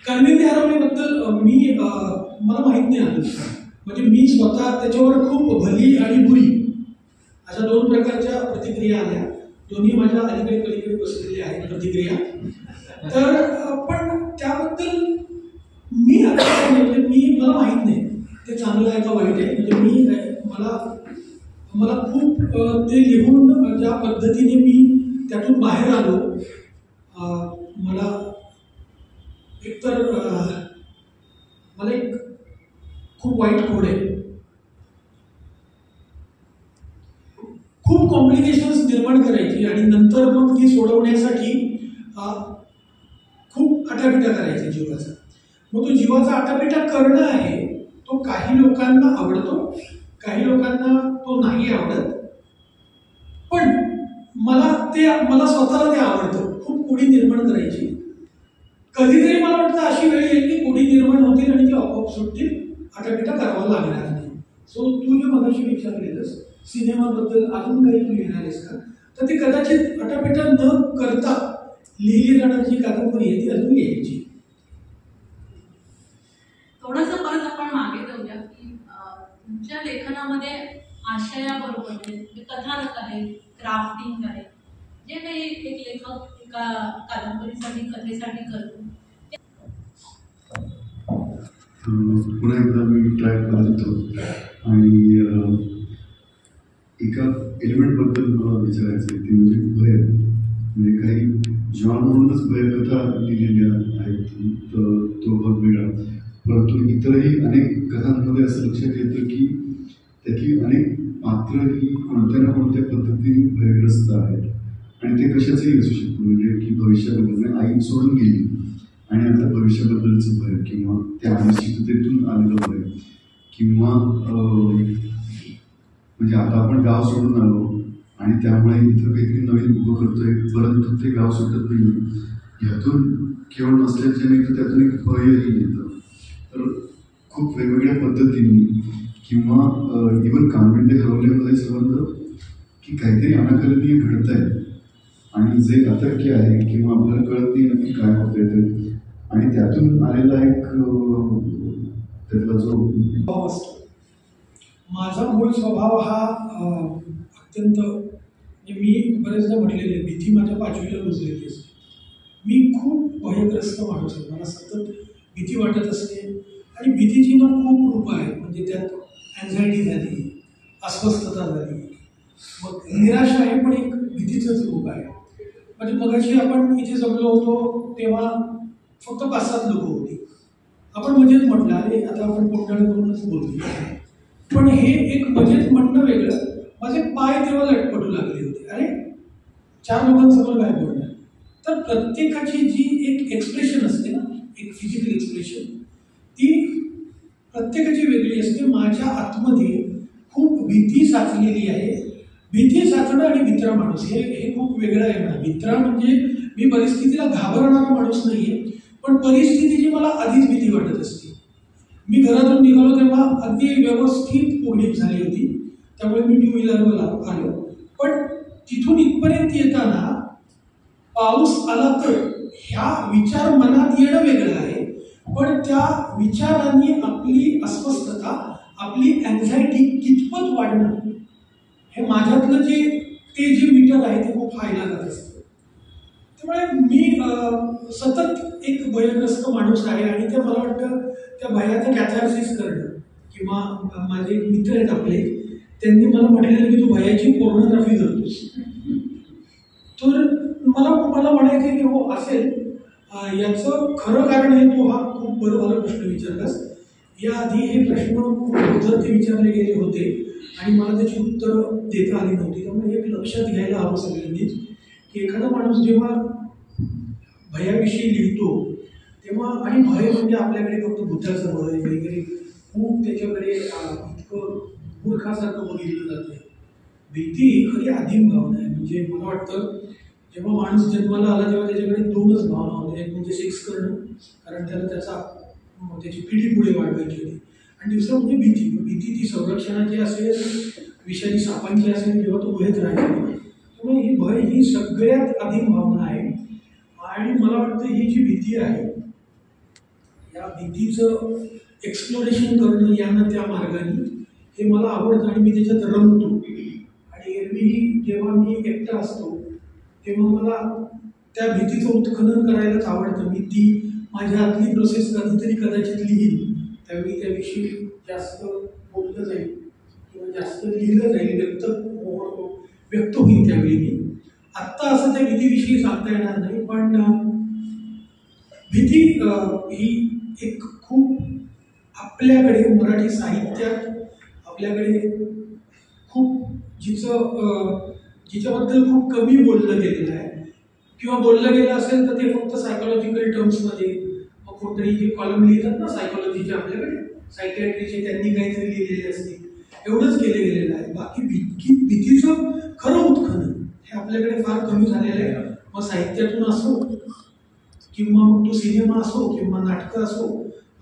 कर्णिंदी हरवण्याबद्दल मला माहीत नाही आलं. म्हणजे मी स्वतः त्याच्यावर खूप भली आणि बुरी अशा 2 प्रकारच्या प्रतिक्रिया आल्या. दोन्ही माझ्या अलीकडे पलीकडे बसलेल्या आहेत प्रतिक्रिया. तर पण त्याबद्दल मी आता म्हणजे मला माहीत नाही ते चांगलं आहे का वाईट आहे. म्हणजे मला खूप ते लिहून ज्या पद्धतीने मी त्यातून बाहेर आलो, मला एकतर मला एक खूप वाईट कोड आहे. खूप कॉम्प्लिकेशन्स निर्माण करायची आणि नंतर मग ती सोडवण्यासाठी खूप आटापिटा करायचा जीवाचा. मग तो जीवाचा आटापिटा करणं आहे तो काही लोकांना आवडतो, काही लोकांना तो नाही आवडत. पण मला स्वतःला ते आवडतं. खूप कोडी निर्माण करायची. कधीतरी मला वाटतं अशी वेळ येईल की कोडी निर्माण होतील आणि ती आपोआप सुटतील, आटापिटा करावा लागणार नाही. सो तू जे मगाशी विचारलेलंस सिनेमाबद्दल अजून काही तू लिहिणार आहेस का, तर ते कदाचित आटापिटा न करता लिहिली जाणारी जी कादंबरी आहे ती अजून लिहायची. थोडंसं परत आपण मागे जाऊया की तुमच्या लेखनामध्ये आशयाबरोबर म्हणजे कथानक आहे, क्राफ्टिंग आहे, जे काही एक लेखक एका कादंबरीसाठी कथेसाठी करतो. पुन्हा एकदा मी ट्राय करत होतो आणि एका एलिमेंटबद्दल मला विचारायचं आहे, ते म्हणजे भय. म्हणजे काही जॉन म्हणूनच भयकथा लिहिलेल्या आहेत, तर तो भाग वेगळा. परंतु इतरही अनेक कथांमध्ये असं लक्षात येतं की त्यातली अनेक पात्र ही कोणत्या ना कोणत्या पद्धतीने भयग्रस्त आहेत आणि ते कशाचंही असू शकतं. म्हणजे की भविष्याबद्दल आई सोडून गेली आणि आता भविष्याबद्दलचं भय, किंवा त्या अनिश्चिततेतून आलेलं भय, किंवा म्हणजे आता आपण गाव सोडून आलो आणि त्यामुळे इथं काहीतरी नवीन उभं करतोय, परंतु ते गाव सुटत नाही. ह्यातून केवळ नसल्याचे नाही तर त्यातून एक भयही येतं. तर खूप वेगवेगळ्या पद्धतींनी, किंवा इव्हन कानविंदे हरवल्यामध्ये संबंध की काहीतरी अनाकलनीय घडत आहे आणि जे अतर्क्य आहे किंवा आपल्याला कळत नाही नक्की काय होतंय ते, आणि त्यातून आलेला एक त्यातला जो भाव असतो. माझा मूळ स्वभाव हा अत्यंत म्हणजे मी बरेचदा म्हटलेले भीती माझ्या 5वीला रुजलेली असते. मी खूप भयग्रस्त माणूस आहे. मला सतत भीती वाटत असते आणि भीतीची ना खूप रूपं आहेत. म्हणजे त्यात अँझायटी झाली, अस्वस्थता झाली, मग निराशा आहे पण एक भीतीचंच रूप आहे. म्हणजे मगाशी आपण इथे जमलो होतो तेव्हा फक्त 5-7 लोक होती. आपण मजेत म्हटलं अरे आता आपण कोंडाळे करूनच बोलतो, पण हे एक मजेत म्हणणं वेगळं. माझे पाय तेव्हा लटपटू लागले होते. अरे 4 लोकांसमोर काय बोलणार. तर प्रत्येकाची जी एक एक्सप्रेशन असते ना, एक फिजिकल एक्सप्रेशन, ती प्रत्येकाची वेगळी असते. माझ्या आतमध्ये खूप भीती साचलेली आहे. भीती साचणं आणि भित्रा माणूस हे खूप वेगळं आहे. मला भित्रा म्हणजे मी परिस्थितीला घाबरणारा माणूस नाही आहे, पण परिस्थितीची मला आधीच भीती वाटत असते. मी घरातून निघालो तेव्हा अगदी व्यवस्थित उघडीप झाली होती, त्यामुळे मी 2 व्हीलरवर आलो. पण तिथून इथपर्यंत येताना पाऊस आला तर ह्या विचार मनात येणं वेगळं आहे, पण त्या विचारांनी आपली अस्वस्थता, आपली अँझायटी कितपत वाढणं हे माझ्यातलं जे मीटर आहे ते खूप हायला जात असतं. त्यामुळे मी सतत एक भयग्रस्त माणूस आहे आणि ते मला वाटतं त्या भयाचं कॅथार्सिस करणं किंवा माझे एक मित्र आहेत आपले त्यांनी मला म्हटलेलं की तू भयाची पोर्नोग्राफी करतोस. तर मला म्हणायचं की हो असेल. याचं खरं कारण आहे तू हा खूप बरोबर प्रश्न विचारलास. याआधी हे प्रश्न उद्धरते विचारले गेले होते आणि मला त्याची उत्तरं देता आली नव्हती. त्यामुळे एक लक्षात घ्यायला हवं सगळ्यांनीच की एखादा माणूस जेव्हा भयाविषयी लिहितो तेव्हा आणि भय म्हणजे आपल्याकडे फक्त बुद्धाचं भय वगैरे खूप त्याच्याकडे इतकं मूर्खासारखं बघितलं जातं. भीती ही खरी आदिम भावना आहे. म्हणजे मला वाटतं जेव्हा माणूस जन्माला आला तेव्हा त्याच्याकडे दोनच भावना होत्या. एक म्हणजे सेक्स करणं कारण त्याला त्याची पिढी पुढे वाढवायची होती आणि दुसरं म्हणजे भीती. भीती ती संरक्षणाची असेल विषारी सापांची असेल जेव्हा तो भयच राहिला. त्यामुळे ही भय ही सगळ्यात आदिम भावना आहे आणि मला वाटतं ही जी भीती आहे या भीतीचं एक्सप्लोरेशन करणं यानं त्या मार्गाने हे मला आवडतं आणि मी त्याच्यात रमतो. आणि एरवीही जेव्हा मी एकटा असतो तेव्हा मला त्या भीतीचं उत्खनन करायलाच आवडतं. मी ती माझ्या आतली प्रोसेस कधीतरी कदाचित लिहीन त्यावेळी त्याविषयी जास्त बोललं जाईल किंवा जास्त लिहिलं जाईल व्यक्त होईल त्यावेळी मी. आत्ता असं त्या भीतीविषयी सांगता येणार नाही पण भीती ही एक खूप आपल्याकडे मराठी साहित्यात आपल्याकडे खूप जिच्याबद्दल खूप कमी बोललं गेलेलं आहे किंवा बोललं गेलं असेल तर ते फक्त सायकोलॉजिकल टर्म्समध्ये मग कोणतरी जे कॉलम लिहितात ना सायकोलॉजीचे आपल्याकडे सायकॅट्रीचे त्यांनी काहीतरी लिहिलेले असतील एवढंच केलं गेलेलं आहे. बाकी भीतीचं खरं उत्खनन हे आपल्याकडे फार कमी झालेलं आहे. मग साहित्यातून असो किंवा मग तो सिनेमा असो किंवा नाटकं असो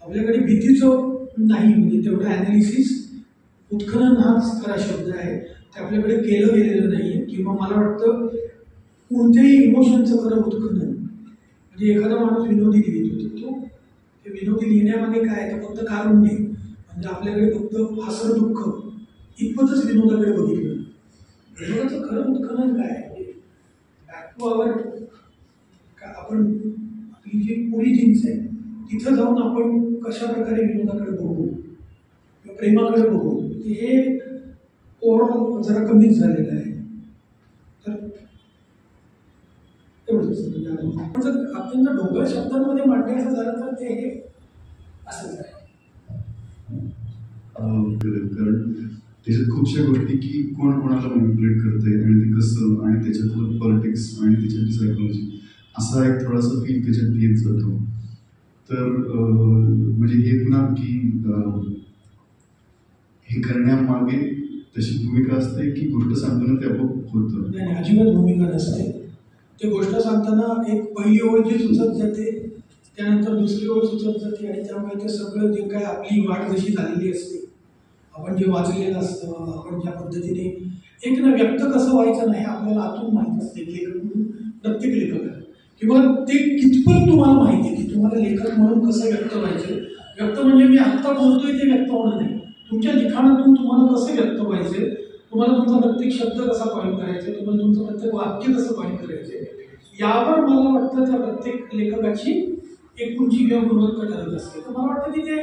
आपल्याकडे भीतीचं नाही. म्हणजे तेवढं ॲनालिसिस उत्खनन हाच खरा शब्द आहे ते आपल्याकडे केलं गेलेलं नाही आहे. किंवा मला वाटतं कोणत्याही इमोशनचं खरं उत्खनन म्हणजे एखादा माणूस विनोदी लिहित होतो तो ते विनोदी लिहिण्यामागे काय तर फक्त कारुण्य म्हणजे आपल्याकडे फक्त हसर दुःख इतपतच विनोदाकडे बघितलं. विनोदाचं खरं उत्खनन काय आहे बॅक टू आवर का आपण आपली जी ओरिजिन्स आहे तिथं जाऊन आपण कशा प्रकारे विनोदाकडे बघू किंवा प्रेमाकडे बघू हे ओव्हरऑल जरा कमीच झालेलं आहे. तर एवढंच म्हणजे जर अत्यंत ढोबळ शब्दांमध्ये मांडायचं झालं तर ते हे असंच आहे. कारण त्याच्यात खूपशा गोष्टी की कोण कोणाला मॅनिप्युलेट करते आणि ते कसं आणि त्याच्यातलं पॉलिटिक्स आणि त्याच्यातली सायकोलॉजी असा एक थोडासा फील त्याच्यात येत जातो. तर म्हणजे हे पुन्हा की हे करण्यामागे तशी भूमिका असते की गोष्ट सांगताना ते आपोआप होतं? नाही अजिबात भूमिका नसते. ते गोष्ट सांगताना एक पहिली ओळ जी सुचत जाते त्यानंतर दुसरी ओळ सुचत जाते आणि त्यामुळे ते सगळं जे काय आपली वाट जशी झालेली असते आपण जे वाचलेलं असतं आपण ज्या पद्धतीने एक ना व्यक्त कसं व्हायचं नाही आपल्याला आतून माहीत असते लेखक म्हणून प्रत्येक लेखकाला किंवा ते कितपत तुम्हाला माहिती आहे की तुम्हाला लेखक म्हणून कसं व्यक्त व्हायचं. व्यक्त म्हणजे मी आत्ता बोलतोय ते व्यक्त होणं नाही. तुमच्या लिखाणातून तुम्हाला कसं व्यक्त व्हायचं तुम्हाला तुमचा प्रत्येक शब्द कसा पॉईंट करायचा तुम्हाला तुमचं प्रत्येक वाक्य कसं पॉईंट करायचं यावर मला वाटतं त्या प्रत्येक लेखकाची एकूणची किंवा गुणवत्ता ठरत असते. तर मला वाटतं की ते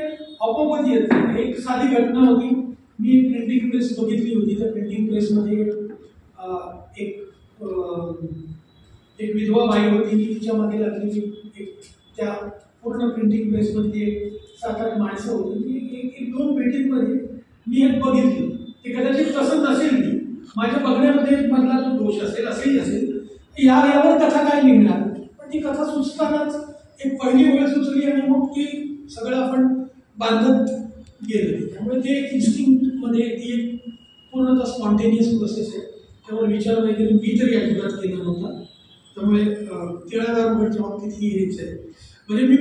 आपोआपच येतं. एक साधी घटना होती मी एक प्रिंटिंग प्रेस बघितली होती. त्या प्रिंटिंग प्रेसमध्ये एक विधवा बाई होती की तिच्या मागे लागलेली एक त्या पूर्ण प्रिंटिंग प्रेसमध्ये 7-8 माणसं होती. एक 2 पेटींमध्ये मी हे बघितलं. ते कदाचित तसं नसेल मी माझ्या बघण्यामध्ये मधला जो दोष असेल यावर कथा काय लिहिणार पण ती कथा सुचतानाच एक पहिली वेळ सुचली आणि मग ती सगळं आपण बांधत गेलं. त्यामुळे ते एक इन्स्टिंक्टमध्ये ती एक पूर्णतः स्पॉन्टेनियस प्रोसेस आहे. त्यामुळे विचार वगैरे मी तरी अजिबात केला नव्हता. त्यामुळे तिळादारवरच्या बाबतीत ही हेच आहे. म्हणजे मी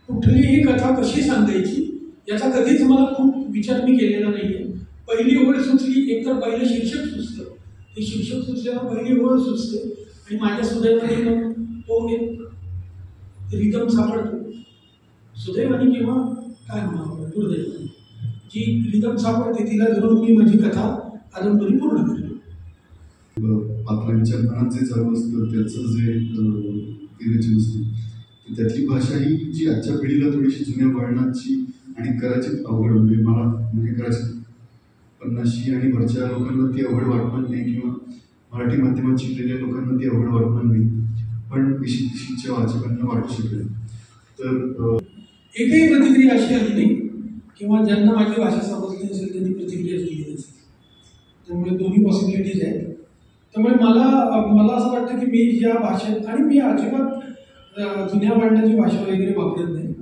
कुठलीही कथा कशी सांगायची याचा कधीच मला खूप विचार मी केलेला नाही आहे. पहिली ओळ सुचली एकतर पहिलं शीर्षक सुचलं ते शीर्षक सुचल्यावर पहिली ओळ सुचते आणि माझ्या सुदैवाने मग तो एक रिदम सापडतो. सुदैवाने किंवा काय म्हणावं दुर्दैवाने जी रिदम सापडते तिला धरून मी माझी कथा कादंबरी पूर्ण करतो. पात्रांच्या मनात जे चालू असतं त्याचं जे इमेजिन असतं, तर त्यातली भाषा ही जी आजच्या पिढीला थोडीशी जुन्या वळणाची आणि कदाचित अवघड, म्हणजे कदाचित 50 आणि वरच्या लोकांना ती अवघड वाटणार नाही, किंवा मराठी माध्यमात शिकलेल्या लोकांना ती अवघड वाटणार नाही, पण 20-30च्या वाचकांना वाटू शकेल. तर एकही प्रतिक्रिया अशी आली नाही किंवा ज्यांना माझी भाषा समजली नसेल त्यांनी प्रतिक्रिया दिली नसेल. त्यामुळे दोन्ही पॉसिबिलिटीज आहेत. त्यामुळे मला असं वाटतं की मी ज्या भाषेत, आणि मी अजिबात जुन्या वळणाची भाषा वगैरे वापरत नाही,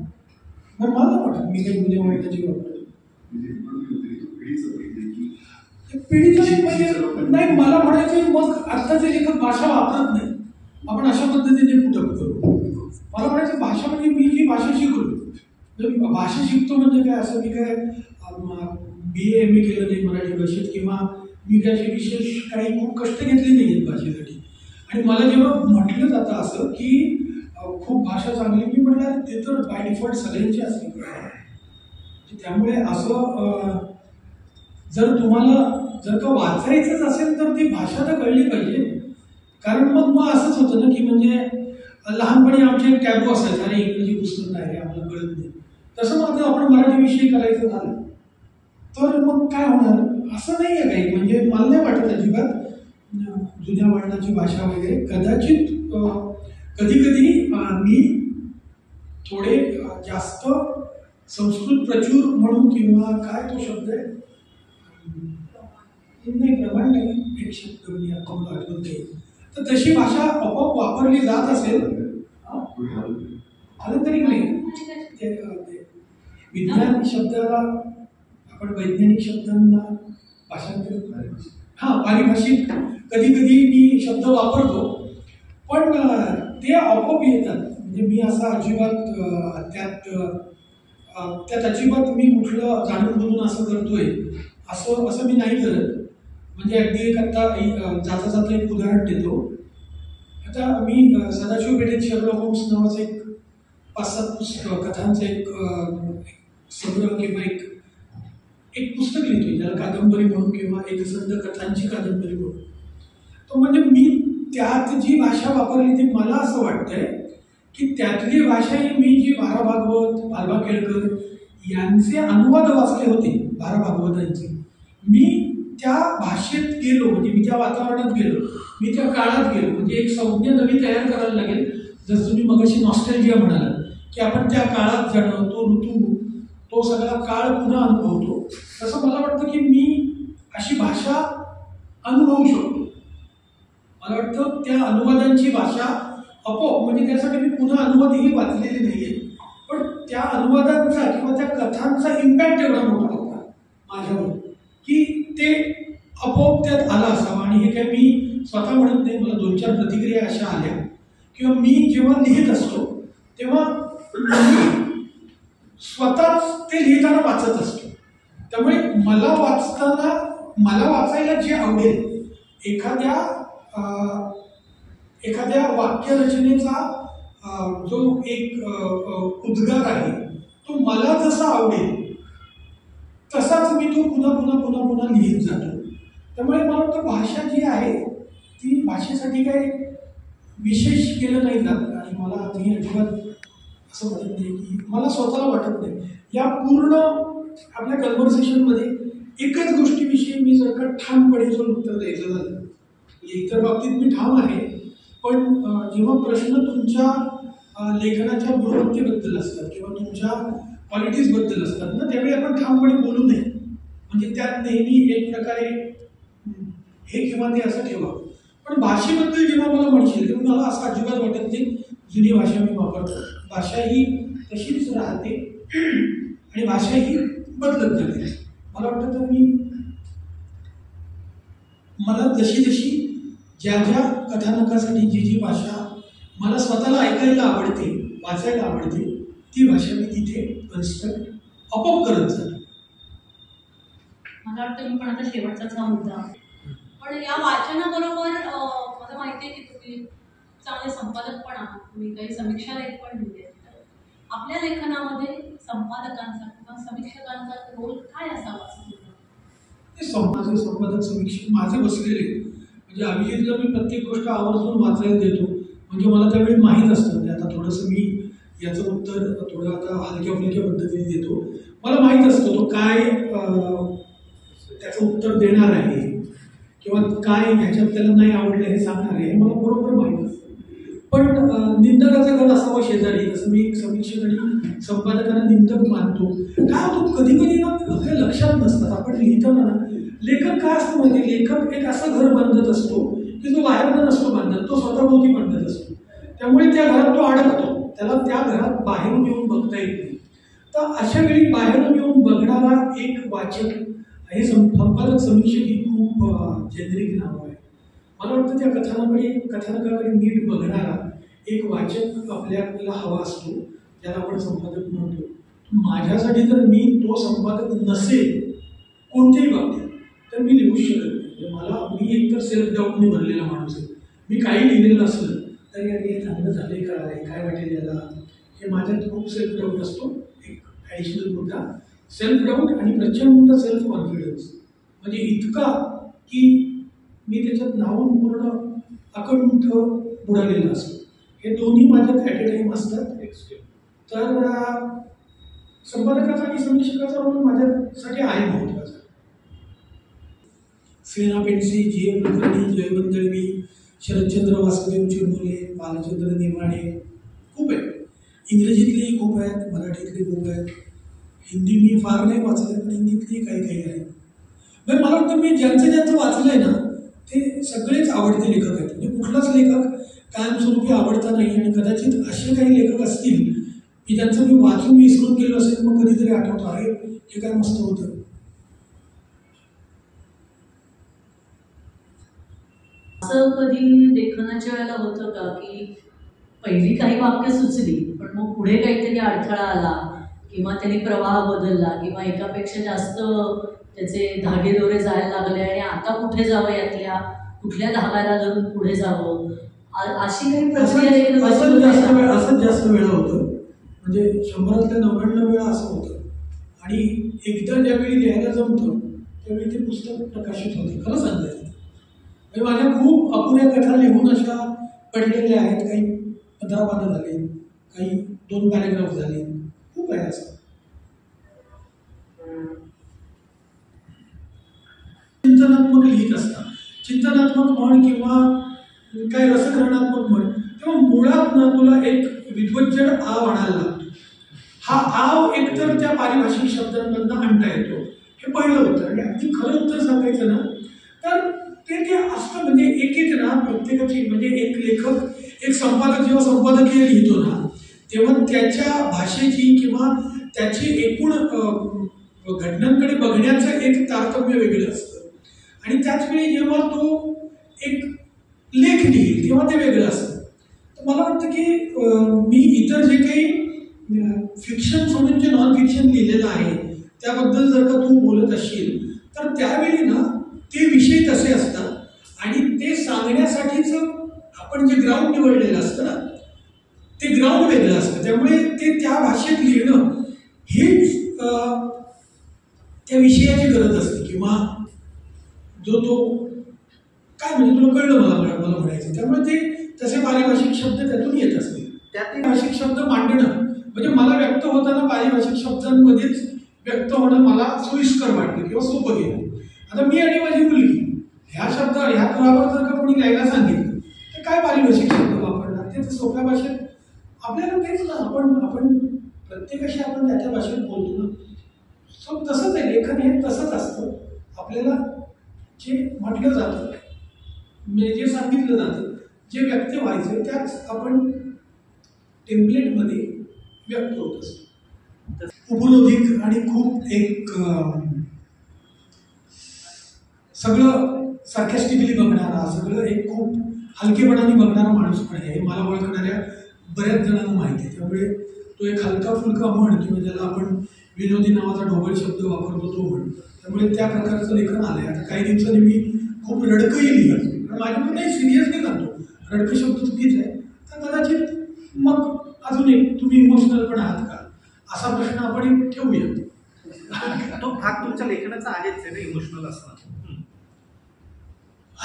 पण मला नाही वाटत मी काही जुन्या वळणाची वापरतो. पिढीचं नाही, मला म्हणायचं मग आत्ताचे लेखक भाषा वापरत नाही, आपण अशा पद्धतीने पुटअप करू. मला म्हणायचं भाषा म्हणजे मी जी भाषा शिकलो, भाषा शिकतो म्हणजे काय, असं मी काय BA MA केलं नाही मराठी भाषेत, किंवा मी काय विशेष काही खूप कष्ट घेतले नाही आहेत भाषेसाठी. आणि मला जेव्हा म्हटलं जातं असं की खूप भाषा चांगली, मी म्हटलं ते तर बाय डिफॉल्ट सगळ्यांची असली. त्यामुळे असं जर का वाचायचंच असेल तर ती भाषा तर कळली पाहिजे. कारण मग असंच होतं ना की म्हणजे लहानपणी आमचे एक टॅबू असायचं, अरे इंग्रजी पुस्तक आहे आम्हाला कळत नाही. तसं मात्र आपण मराठी विषयी करायचं झालं तर मग काय होणार, असं नाही आहे काही. म्हणजे मला नाही वाटत अजिबात जुन्या वळणाची भाषा वगैरे. कदाचित कधी कधी मी थोडे जास्त संस्कृत प्रचूर म्हणून, किंवा काय तो शब्द आहे नाही, प्रमाण नाही, एक शब्द मी आता मला आठवत नाही, तर तशी भाषा आपोआप वापरली जात असेल आलं तरी नाही. विज्ञान शब्दाला आपण वैज्ञानिक शब्दांना भाषांतरित, पारिभाषिक कधी कधी मी शब्द वापरतो, पण ते आपोआप येतात. म्हणजे मी असा अजिबात त्यात अजिबात मी कुठलं जाणून बुजून असं करतोय असं मी नाही करत. म्हणजे अगदी एक आता जाता एक उदाहरण देतो. आता मी सदाशिव पेठेत शर्लॉक होम्स नावाचं एक 5-7 कथांचं एक संग्रह किंवा एक पुस्तक लिहितोय, त्याला कादंबरी म्हणून किंवा एक संत कथांची कादंबरी म्हणून. तो म्हणजे मी त्यात जी भाषा वापरली ती मला असं वाटतंय की त्यातली भाषा ही मी जी भारा भागवत, भालभा केळकर यांचे अनुवाद वाचले होते, भारा भागवतांचे, मी त्या भाषेत गेलो, म्हणजे मी त्या वातावरणात गेलो, मी त्या काळात गेलो. म्हणजे एक संज्ञा नवी तयार करायला लागेल. जसं तुम्ही मगाशी नॉस्टॅल्जिया म्हणाला की आपण त्या काळात जाणं, तो ऋतू, तो सगळा काळ पुन्हा अनुभवतो. तसं मला वाटतं की मी अशी भाषा अनुभवू शकतो. मला वाटतं त्या अनुवादांची भाषा आपोआप, म्हणजे त्यासाठी मी पुन्हा अनुवादही वाचलेले नाही आहेत, पण त्या अनुवादांचा किंवा त्या कथांचा इम्पॅक्ट एवढा मोठा होता माझ्यावर की ते आपोआप त्यात आला असावा. आणि हे काय मी स्वतः म्हणत नाही, मला 2-4 प्रतिक्रिया अशा आल्या. किंवा मी जेव्हा लिहित असतो तेव्हा मी स्वतःच ते लिहिताना वाचत असतो. त्यामुळे मला वाचायला जे आवडेल, एखाद्या वाक्यरचनेचा जो एक उद्गार आहे तो मला जसा आवडेल तसाच मी तो पुन्हा लिहित जातो. त्यामुळे मला वाटतं भाषा जी आहे ती भाषेसाठी काही विशेष केलं नाही जात. आणि मला ती अजिबात असं वाटत नाही की, मला स्वतःला वाटत नाही या पूर्ण आपल्या कन्व्हर्सेशनमध्ये एकच गोष्टीविषयी मी जर का ठामपणे जर उत्तर द्यायचं झालं, इतर बाबतीत मी ठाम आहे, पण जेव्हा प्रश्न तुमच्या लेखनाच्या गुणवत्तेबद्दल असतात किंवा तुमच्या क्वालिटीजबद्दल असतात ना, त्यावेळी आपण ठामपणे बोलू नये. म्हणजे त्यात नेहमी एक प्रकारे हे किंवा ते असं ठेवा. पण भाषेबद्दल जेव्हा मला म्हणशील तेव्हा मला असं अजिबात वाटत नाही जुनी भाषा मी वापरतो. भाषा ही तशीच राहते आणि भाषा ही बदलत जाते. मला वाटतं तर मला जशी ज्या कथानकासाठी जी भाषा मला स्वतःला ऐकायला आवडते, वाचायला आवडते, ती भाषा मी तिथे कन्स्ट्रक्ट आपोआप करत जातो. मला वाटतं मी पण आता शेवटचाच हा मुद्दा, पण या वाचनाबरोबर मला माहिती आहे की तुम्ही चांगले संपादक पण आहात, तुम्ही काही समीक्षा लेख पण लिहिले. आपल्या लेखनामध्ये संपादकांचा किंवा समीक्षकांचा रोल काय असावा असं संपादक समीक्षक माझे बसलेले, म्हणजे अभिजितला मी प्रत्येक गोष्ट आवर्जून वाचायला देतो, म्हणजे मला त्यावेळी माहीत असतं. म्हणजे आता थोडंसं मी याचं उत्तर थोडं आता हलक्या फुलक्या पद्धतीने देतो. मला माहीत असतं तो काय त्याचं उत्तर देणार आहे किंवा काय ह्याच्यात त्याला नाही आवडलं हे सांगणार आहे, हे मला बरोबर माहीत असतं. पण निंदकाचा गण असावा शेजारी, जसं मी एक समीक्षक आणि संपादकांना निंदक मानतो. काय होतं कधी कधी ना आपल्या लक्षात नसतात. आपण लिहिताना ना लेखक काय असतं म्हणजे लेखक एक असं घर बांधत असतो की जो बाहेरनं नसतो बांधत, तो स्वतःभोवती बांधत असतो. त्यामुळे त्या घरात तो अडकतो, त्याला त्या घरात बाहेरून येऊन बघता येत नाही. तर अशा वेळी बाहेरून येऊन बघणारा एक वाचक हे संपादक समीक्षक ही खूप जेनेरिक नाव आहे. मला वाटतं त्या कथानकाकडे नीट बघणारा एक वाचक आपल्याला हवा असतो, ज्याला आपण संपादक म्हणतो. माझ्यासाठी जर मी तो संपादक नसेल कोणत्याही बाबतीत तर मी लिहूच शकत नाही. मी एकतर सेल्फ डाऊटने भरलेला माणूस आहे. मी काही लिहिलेलं असलं तरी अरे हे चांगलं झालंय काय वाटेल याला, हे माझ्यात खूप सेल्फ डाऊट असतो. एक ॲडिशनल मुद्दा सेल्फ डाऊट आणि प्रचंड सेल्फ कॉन्फिडन्स, म्हणजे इतका की मी त्याच्यात नावून पूर्ण अकंठ बुडालेला असतो. हे दोन्ही माझ्यात ॲट ए टाईम असतात. तर संपादकाचा आणि समीक्षकाचा रोल माझ्यासाठी आहे महत्त्वाचा. सेना पेंडसे, जी.एम. कुलकर्णी, जयवंत दळवी, शरदचंद्र वासुदेव चिरमुले, बालचंद्र नेमाडे खूप आहेत. इंग्रजीतलेही खूप आहेत, मराठीतले खूप आहेत. हिंदी मी फार नाही वाचले, पण हिंदीतलेही काही आहेत. पण मला वाटतं मी ज्यांचं वाचलंय ना ते सगळेच आवडते लेखक आहेत. म्हणजे कुठलाच लेखक कायमस्वरूपी आवडता नाही. आणि कदाचित असे काही लेखक असतील की ज्यांचं मी वाचून विसरून गेलो असेल, मग कधीतरी आठवतं अरे हे काय मस्त होतं. असं कधी लेखनाच्या वेळेला होतं का की पहिली काही वाक्य सुचली पण मग पुढे काहीतरी अडथळा आला किंवा त्यांनी प्रवाह बदलला किंवा एकापेक्षा जास्त त्याचे धागेदोरे जायला लागले आणि आता कुठे जावं, यातल्या कुठल्या धागाला धरून पुढे जावं, अशी काही प्रक्रिया असंच जास्त वेळा होतं. म्हणजे 100 मध्ये 99 वेळा असं होतं. आणि एकदा ज्यावेळी लिहायला जमतं त्यावेळी ते पुस्तक प्रकाशित होतं. खरं सांगायचं म्हणजे माझ्या खूप अपुऱ्या कथा लिहून अशा पडलेल्या आहेत. काही 15 पानं झाले, काही 2 पॅरेग्राफ झाले, खूप आहे असं. चिंतनात्मक लिहित असतात, चिंतनात्मक म्हण किंवा काय रसग्रहणात्मक म्हण, तेव्हा मुळात ना तुला एक विद्वज्जड आव आणायला लागतो. हा आव एकतर त्या पारिभाषिक शब्दांमधनं आणता येतो, हे पहिलं होतं. आणि अगदी खरं उत्तर सांगायचं ना तर ते असतं. म्हणजे एक ना प्रत्येकाची म्हणजे एक लेखक, एक संपादक जेव्हा संपादकीय लिहितो ना तेव्हा त्याच्या भाषेची किंवा त्याची एकूण घटनांकडे बघण्याचं एक तारतम्य वेगळं असतं. आणि त्याचवेळी जेव्हा तो एक लेख लिहिल तेव्हा ते वेगळं असतं. तर मला वाटतं की मी इतर जे काही फिक्शन सोडून जे नॉन फिक्शन लिहिलेलं आहे त्याबद्दल जर का तू बोलत असशील तर त्यावेळी ना ते विषय तसे असतात आणि ते सांगण्यासाठीच आपण जे ग्राउंड निवडलेलं असतं ना ते ग्राउंड वेगळं असतं. त्यामुळे ते त्या भाषेत लिहिणं हेच त्या विषयाची गरज असते. किंवा तो काय म्हणजे तुला कळलं मला म्हणायचं. त्यामुळे ते तसे पारिभाषिक शब्द त्यातून येत असतील. त्यात भाषिक शब्द मांडणं म्हणजे मला व्यक्त होताना पारिभाषिक शब्दांमध्येच व्यक्त होणं मला सोयीस्कर वाटलं किंवा सोपं गेलं. आता मी आणि माझी मुलगी ह्या तरावर जर का कोणी लिहायला सांगितलं तर काय पारिभाषिक शब्द वापरणार, ते सोप्या भाषेत आपल्याला तेच ना आपण प्रत्येकाशी आपण त्या भाषेत बोलतो ना. सो तसंच आहे लेखन, हे तसंच असतं. आपल्याला जे म्हटलं जातं म्हणजे जे सांगितलं जातं, जे व्यक्त व्हायचं त्याच आपण टेम्पलेटमध्ये व्यक्त होत असतो. उपलब्धिक आणि खूप एक सगळं सार्कॅस्टिकली बघणारा, सगळं एक खूप हलकेपणाने बघणारा माणूस पण आहे. मला ओळखणाऱ्या बऱ्याच जणांना माहिती आहे. त्यामुळे तो एक हलका फुलका म्हण किंवा ज्याला आपण विनोदी नावाचा ढोबळ शब्द वापरतो तो म्हण, त्यामुळे त्या प्रकारचं लेखन आलंय. आता काही दिवसांनी मी खूप रडकंही लिहिलं, कारण माझ्याकडे नाही सिरियसली सांगतो, रडकं शब्द चुकीच आहे. तर कदाचित मग अजून एक तुम्ही इमोशनल पण आहात का असा प्रश्न आपण ठेवूया. तो भाग तुमच्या लेखनाचा आहेच आहे ना, इमोशनल असणार.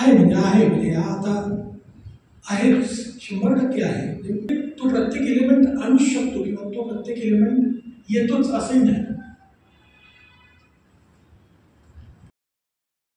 म्हणजे हा आता आहेच, 100% आहे. म्हणजे तो प्रत्येक एलिमेंट आणूच शकतो किंवा तो प्रत्येक एलिमेंट येतोच असंही नाही.